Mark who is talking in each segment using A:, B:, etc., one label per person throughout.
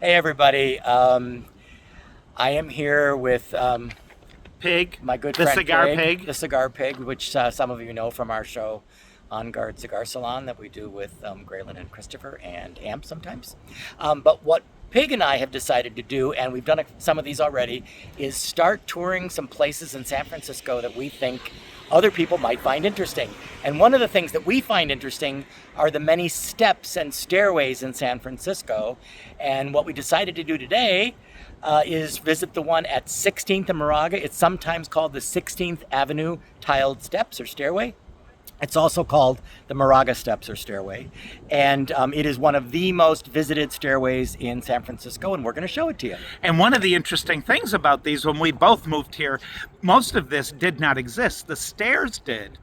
A: Hey everybody, I am here with
B: Pig,
A: my good
B: the
A: friend
B: cigar
A: Pig,
B: pig.
A: the cigar pig, which some of you know from our show On Guard Cigar Salon that we do with Graylin and Christopher and Amp sometimes. But what Pig and I have decided to do, and we've done some of these already, is start touring some places in San Francisco that we think other people might find interesting. And one of the things that we find interesting are the many steps and stairways in San Francisco. And what we decided to do today is visit the one at 16th and Moraga. It's sometimes called the 16th Avenue Tiled Steps or Stairway. It's also called the Moraga Steps or Stairway. And it is one of the most visited stairways in San Francisco, and we're going to show it to you.
B: And one of the interesting things about these, when we both moved here, most of this did not exist. The stairs did.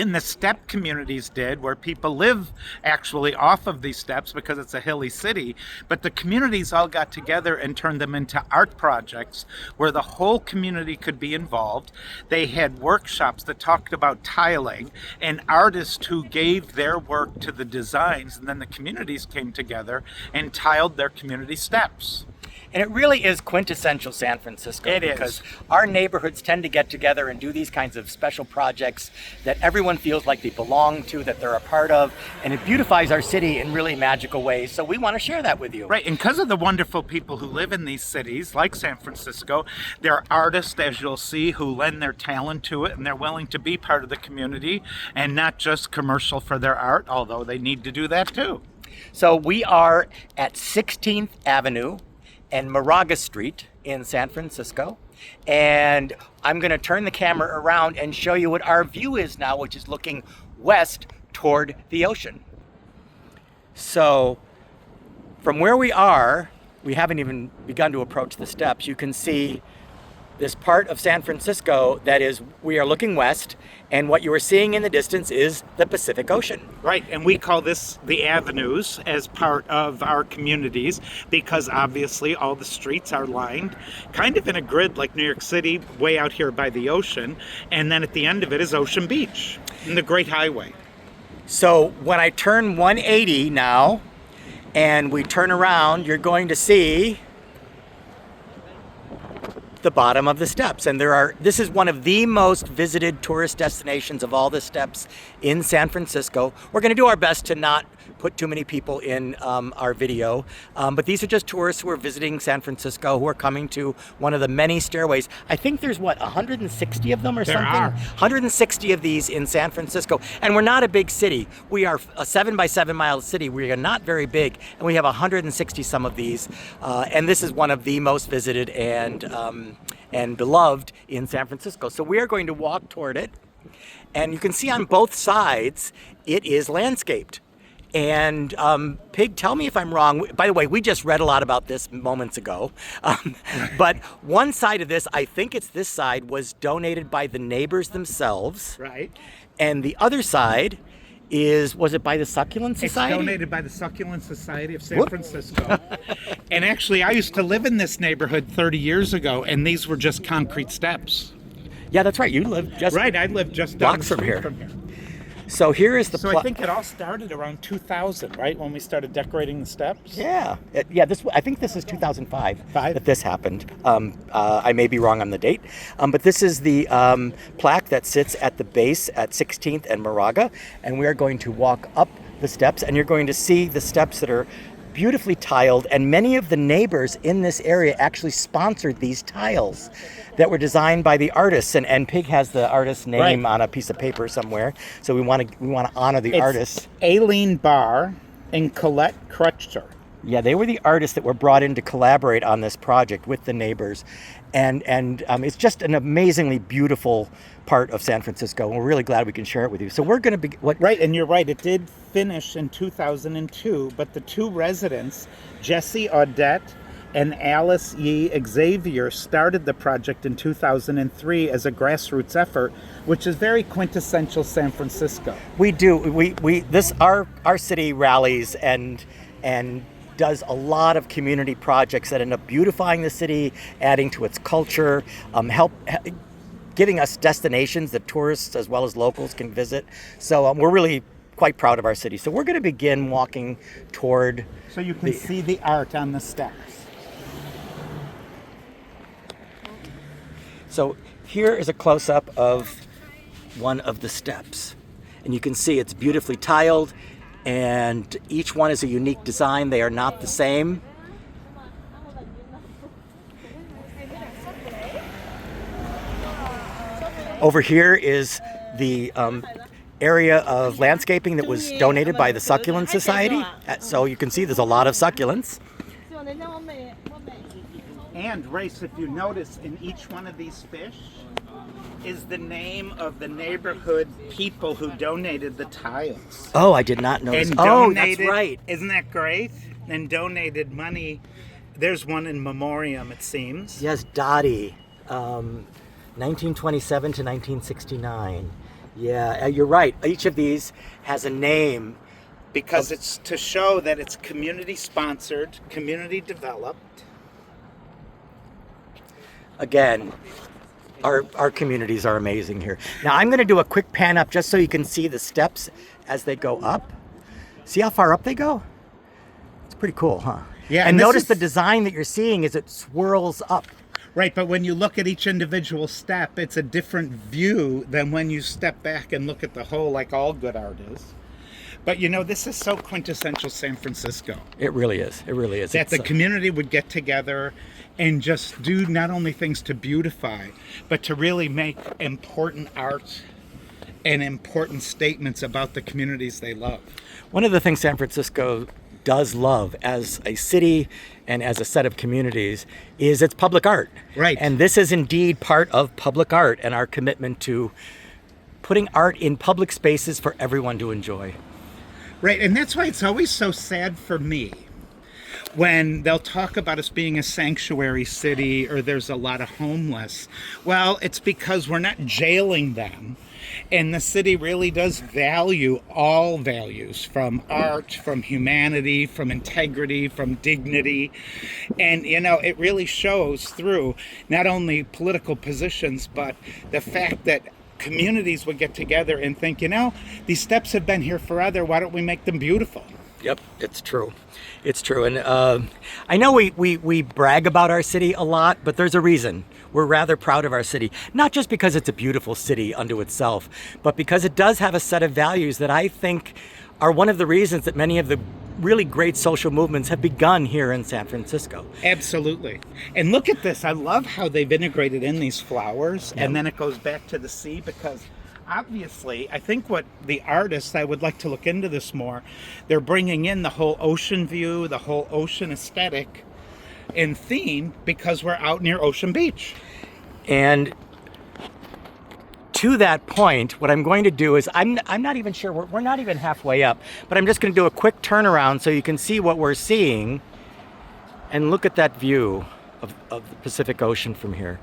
B: And the step communities did, where people live actually off of these steps because it's a hilly city. But the communities all got together and turned them into art projects where the whole community could be involved. They had workshops that talked about tiling and artists who gave their work to the designs. And then the communities came together and tiled their community steps.
A: And it really is quintessential San Francisco.
B: It
A: because
B: is.
A: our neighborhoods tend to get together and do these kinds of special projects that everyone feels like they belong to, that they're a part of, and it beautifies our city in really magical ways. So we want to share that with you.
B: Right, and because of the wonderful people who live in these cities, like San Francisco, there are artists, as you'll see, who lend their talent to it, and they're willing to be part of the community and not just commercial for their art, although they need to do that too.
A: So we are at 16th Avenue and Moraga Street in San Francisco. And I'm going to turn the camera around and show you what our view is now, which is looking west toward the ocean. So from where we are, we haven't even begun to approach the steps. You can see this part of San Francisco that is, we are looking west, and what you are seeing in the distance is the Pacific Ocean.
B: Right, and we call this the avenues as part of our communities because obviously all the streets are lined kind of in a grid like New York City, way out here by the ocean, and then at the end of it is Ocean Beach and the Great Highway.
A: So when I turn 180 now, and we turn around, you're going to see the bottom of the steps. And this is one of the most visited tourist destinations of all the steps in San Francisco. We're going to do our best to not put too many people in our video, but these are just tourists who are visiting San Francisco who are coming to one of the many stairways. I think there's 160 of them or something?
B: There are.
A: 160 of these in San Francisco, and we're not a big city. We are a 7 by 7 mile city. We are not very big, and we have 160 some of these, and this is one of the most visited and beloved in San Francisco. So we are going to walk toward it, and you can see on both sides it is landscaped. And Pig, tell me if I'm wrong. By the way, we just read a lot about this moments ago. But one side of this, I think it's this side, was donated by the neighbors themselves.
B: Right.
A: And the other side was it by the Succulent Society?
B: It's donated by the Succulent Society of San Francisco. And actually, I used to live in this neighborhood 30 years ago, and these were just concrete steps.
A: Yeah, that's right. You live just
B: Right, I lived just down
A: blocks
B: the
A: from
B: street
A: here.
B: from here.
A: So here is the
B: So I think it all started around 2000, right? When we started decorating the steps?
A: Yeah, I think this is 2005
B: Five?
A: that this happened. I may be wrong on the date, but this is the plaque that sits at the base at 16th and Moraga, and we are going to walk up the steps, and you're going to see the steps that are beautifully tiled, and many of the neighbors in this area actually sponsored these tiles that were designed by the artists, and Pig has the artist's name
B: Right.
A: on a piece of paper somewhere, so we want to honor the artists.
B: Aileen Barr and Colette Crutcher.
A: Yeah, they were the artists that were brought in to collaborate on this project with the neighbors, and it's just an amazingly beautiful part of San Francisco, and we're really glad we can share it with you. So we're going to be
B: Right, and you're right, it did finish in 2002, but the two residents, Jesse Audette and Alice Yee Xavier, started the project in 2003 as a grassroots effort, which is very quintessential San Francisco.
A: We do our city rallies and does a lot of community projects that end up beautifying the city, adding to its culture, giving us destinations that tourists as well as locals can visit. So we're really quite proud of our city. So we're going to begin walking toward.
B: So you can see the art on the steps.
A: So here is a close-up of one of the steps. And you can see it's beautifully tiled, and each one is a unique design. They are not the same. Over here is the area of landscaping that was donated by the Succulent Society. So you can see there's a lot of succulents.
B: And Race, if you notice, in each one of these fish is the name of the neighborhood people who donated the tiles.
A: Oh, I did not notice.
B: And
A: Oh,
B: donated,
A: that's right.
B: Isn't that great? And donated money. There's one in memoriam, it seems.
A: Yes, Dottie, 1927 to 1969. Yeah, you're right. Each of these has a name.
B: Because it's to show that it's community sponsored, community developed.
A: Again, our communities are amazing here. Now I'm going to do a quick pan up just so you can see the steps as they go up. See how far up they go? It's pretty cool, huh?
B: Yeah.
A: And notice the design that you're seeing is it swirls up.
B: Right, but when you look at each individual step, it's a different view than when you step back and look at the whole, like all good art is. But you know, this is so quintessential San Francisco.
A: It really is. It really is.
B: That the community would get together and just do not only things to beautify, but to really make important art and important statements about the communities they love.
A: One of the things San Francisco does love as a city and as a set of communities is its public art.
B: Right.
A: And this is indeed part of public art and our commitment to putting art in public spaces for everyone to enjoy.
B: Right, and that's why it's always so sad for me when they'll talk about us being a sanctuary city or there's a lot of homeless. Well, it's because we're not jailing them. And the city really does value all values, from art, from humanity, from integrity, from dignity. And, you know, it really shows through not only political positions, but the fact that communities would get together and think, you know, these steps have been here forever. Why don't we make them beautiful?
A: Yep, it's true. It's true. And I know we brag about our city a lot, but there's a reason. We're rather proud of our city, not just because it's a beautiful city unto itself, but because it does have a set of values that I think are one of the reasons that many of the really great social movements have begun here in San Francisco.
B: Absolutely. And look at this. I love how they've integrated in these flowers, and then it goes back to the sea, because obviously, I think what the artists, I would like to look into this more, they're bringing in the whole ocean view, the whole ocean aesthetic and theme, because we're out near Ocean Beach.
A: And to that point, what I'm going to do is, I'm not even sure, we're not even halfway up, but I'm just going to do a quick turnaround so you can see what we're seeing and look at that view of the Pacific Ocean from here.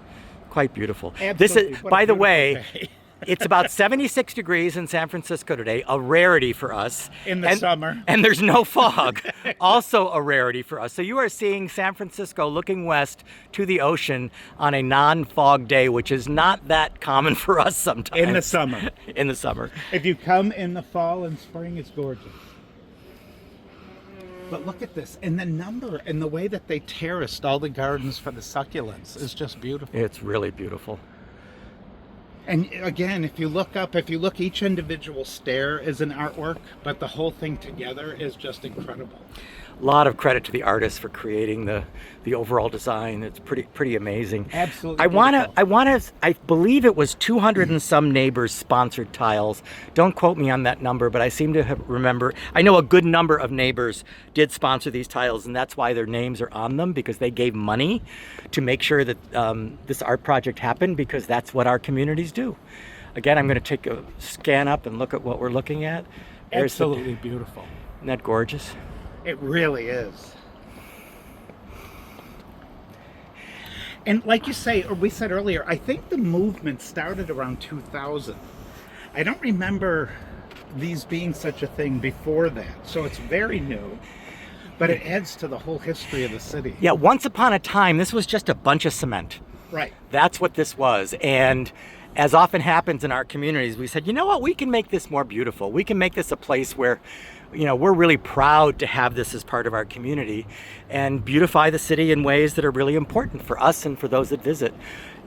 A: Quite beautiful.
B: Absolutely.
A: This is, by the way,
B: day.
A: it's about 76 degrees in San Francisco today, a rarity for us.
B: In the summer.
A: And there's no fog, also a rarity for us. So you are seeing San Francisco looking west to the ocean on a non-fog day, which is not that common for us sometimes.
B: In the summer.
A: In the summer.
B: If you come in the fall and spring, it's gorgeous. But look at this, and the number and the way that they terraced all the gardens for the succulents is just beautiful.
A: It's really beautiful.
B: And again, if you look up, each individual stair is an artwork, but the whole thing together is just incredible.
A: A lot of credit to the artists for creating the overall design. It's pretty amazing.
B: Absolutely.
A: I believe it was 200 and some neighbors sponsored tiles. Don't quote me on that number, but I seem to remember. I know a good number of neighbors did sponsor these tiles, and that's why their names are on them, because they gave money to make sure that this art project happened, because that's what our communities do. Again, I'm going to take a scan up and look at what we're looking at.
B: Absolutely beautiful.
A: Isn't that gorgeous?
B: It really is. And like you say, or we said earlier, I think the movement started around 2000. I don't remember these being such a thing before that. So it's very new, but it adds to the whole history of the city.
A: Yeah, once upon a time, this was just a bunch of cement.
B: Right.
A: That's what this was. And as often happens in our communities, we said, you know what, we can make this more beautiful. We can make this a place where, we're really proud to have this as part of our community and beautify the city in ways that are really important for us and for those that visit.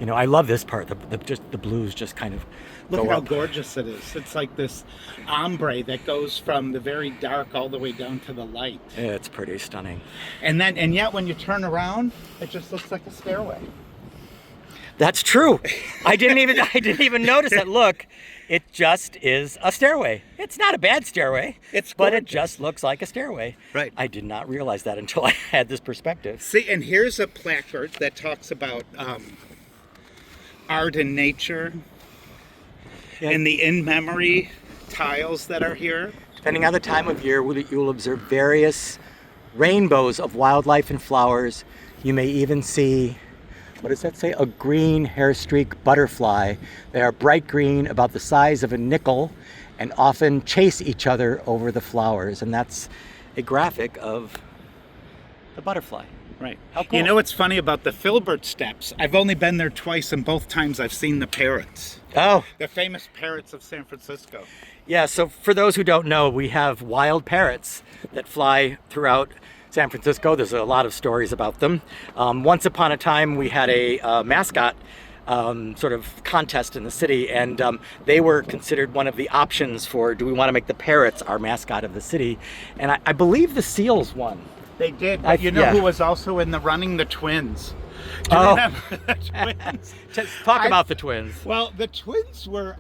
A: I love this part. The blues just kind of
B: Look
A: go
B: at how
A: up.
B: gorgeous it is. It's like this ombre that goes from the very dark all the way down to the light.
A: Yeah, it's pretty stunning.
B: And yet when you turn around, it just looks like a stairway.
A: That's true. I didn't even notice it. Look, it just is a stairway. It's not a bad stairway. But it just looks like a stairway.
B: Right.
A: I did not realize that until I had this perspective.
B: See, and here's a placard that talks about art and nature,
A: Yeah.
B: and the in-memory tiles that are here.
A: Depending on the time of year, you will observe various rainbows of wildlife and flowers. You may even see, what does that say? A green hair streak butterfly. They are bright green, about the size of a nickel, and often chase each other over the flowers. And that's a graphic of the butterfly.
B: Right.
A: How cool.
B: You know what's funny about the Filbert Steps? I've only been there twice, and both times I've seen the parrots.
A: Oh,
B: The famous parrots of San Francisco.
A: yeah. So for those who don't know, we have wild parrots that fly throughout San Francisco. There's a lot of stories about them. Once upon a time, we had a mascot sort of contest in the city, and they were considered one of the options for, do we want to make the parrots our mascot of the city? And I believe the seals won.
B: They did, but you know
A: yeah.
B: who was also in the running? The twins. Do you
A: Oh.
B: remember the twins?
A: Talk about the twins.
B: Well, the twins were,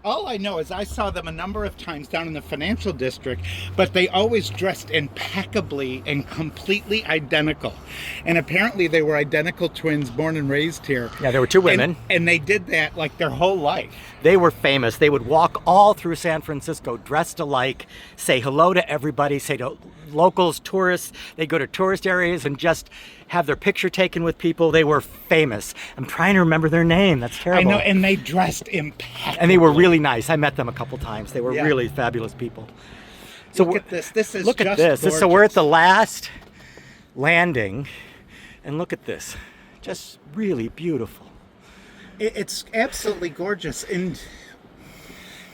B: all I know is I saw them a number of times down in the financial district, but they always dressed impeccably and completely identical. And apparently they were identical twins born and raised here.
A: Yeah, there were two women.
B: And they did that like their whole life.
A: They were famous. They would walk all through San Francisco dressed alike, say hello to everybody, say to locals, tourists. They'd go to tourist areas and just have their picture taken with people. They were famous. I'm trying to remember their name. That's terrible.
B: I know, and they dressed impeccably.
A: And they were really nice. I met them a couple times. They were
B: Yeah.
A: really fabulous people. So
B: Look at this. This is
A: look at
B: just
A: this.
B: gorgeous.
A: So we're at the last landing, and look at this. Just really beautiful.
B: It's absolutely gorgeous, and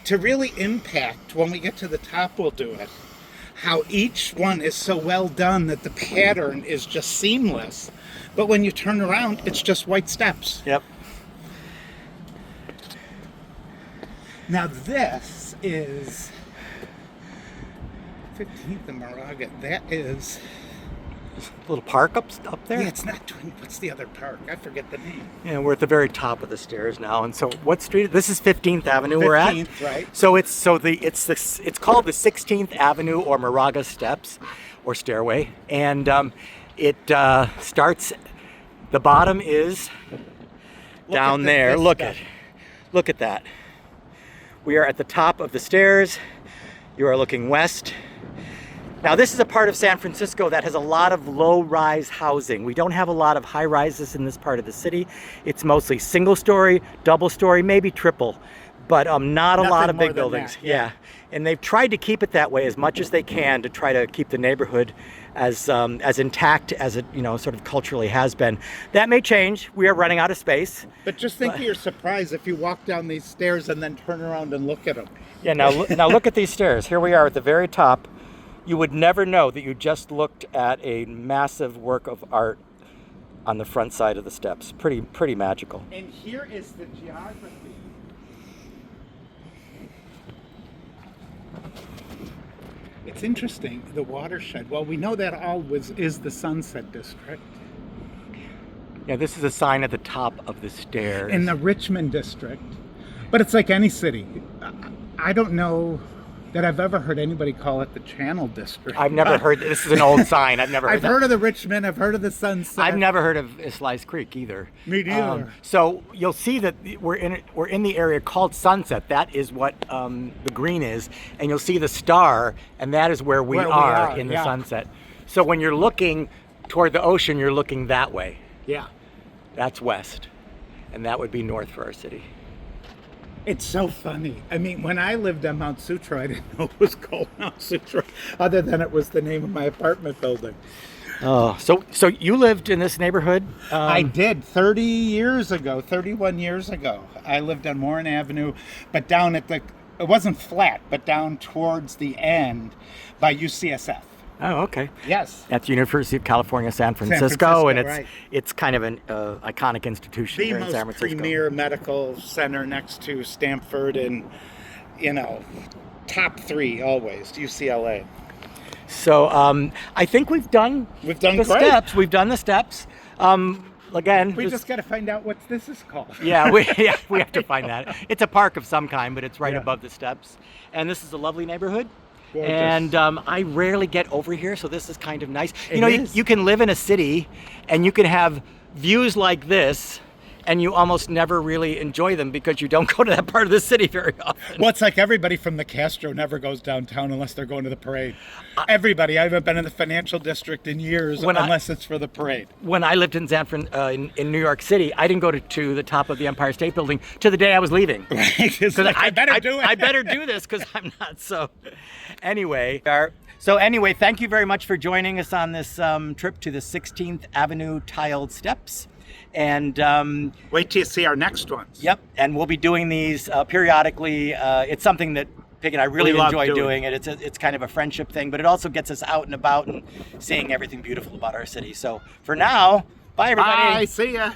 B: to really impact, when we get to the top we'll do it, how each one is so well done that the pattern is just seamless, but when you turn around it's just white steps.
A: Yep.
B: Now this is 15th and Moraga. That is,
A: Little park up there.
B: yeah, it's not Twin, what's the other park? I forget the name.
A: Yeah, we're at the very top of the stairs now, and so what street? This is 15th Avenue. We're at.
B: 15th, right?
A: So it's called the 16th Avenue or Moraga Steps, or stairway, and it starts. The bottom is down there. Look at that. We are at the top of the stairs. You are looking west. Now, this is a part of San Francisco that has a lot of low-rise housing. We don't have a lot of high-rises in this part of the city. It's mostly single-story, double-story, maybe triple, but not a lot of big buildings.
B: That, yeah.
A: And they've tried to keep it that way as much as they can to try to keep the neighborhood as intact as it sort of culturally has been. That may change. We are running out of space.
B: But just think of your surprise if you walk down these stairs and then turn around and look at them.
A: Yeah. Now look at these stairs. Here we are at the very top. You would never know that you just looked at a massive work of art on the front side of the steps. Pretty magical.
B: And here is the geography. It's interesting, the watershed. Well, we know that is the Sunset District.
A: Yeah, this is a sign at the top of the stairs.
B: In the Richmond District. But it's like any city. I don't know that I've ever heard anybody call it the Channel District.
A: I've never heard. This is an old sign. I've never heard
B: I've
A: that.
B: heard of the Richmond, I've heard of the Sunset.
A: I've never heard of Slice Creek either.
B: Me neither.
A: So you'll see that we're in the area called Sunset. That is what the green is, and you'll see the star, and that is where we are in the sunset. So when you're looking toward the ocean, you're looking that way.
B: Yeah.
A: That's west, and that would be north for our city.
B: It's so funny. I mean, when I lived on Mount Sutra, I didn't know it was called Mount Sutra, other than it was the name of my apartment building.
A: Oh, so you lived in this neighborhood?
B: I did 30 years ago, 31 years ago. I lived on Warren Avenue, but down at it wasn't flat, but down towards the end by UCSF.
A: Oh, okay.
B: Yes.
A: At the University of California, San Francisco,
B: Francisco,
A: and
B: right.
A: it's kind of an iconic institution
B: The
A: here in San
B: most
A: Francisco.
B: premier medical center next to Stanford and, top 3 always, UCLA.
A: So I think we've done
B: We've done
A: the
B: great.
A: steps. We've done the steps. Again,
B: We just got to find out what this is called.
A: yeah, we have to find that. It's a park of some kind, but it's right
B: Yeah.
A: above the steps. And this is a lovely neighborhood.
B: Gorgeous.
A: And I rarely get over here, so this is kind of nice.
B: It
A: You
B: is.
A: you can live in a city and you can have views like this, and you almost never really enjoy them because you don't go to that part of the city very often.
B: Well, it's like everybody from the Castro never goes downtown unless they're going to the parade. Everybody. I haven't been in the financial district in years unless it's for the parade.
A: When I lived in in New York City, I didn't go to the top of the Empire State Building to the day I was leaving.
B: Because I better do it.
A: I better do this because I'm not so. Anyway, thank you very much for joining us on this trip to the 16th Avenue tiled steps. And
B: Wait till you see our next ones.
A: yep, and we'll be doing these periodically. It's something that Pig and I really
B: We love
A: enjoy
B: doing.
A: doing it. It's kind of a friendship thing, but it also gets us out and about and seeing everything beautiful about our city. So for now, bye everybody.
B: Bye. See ya.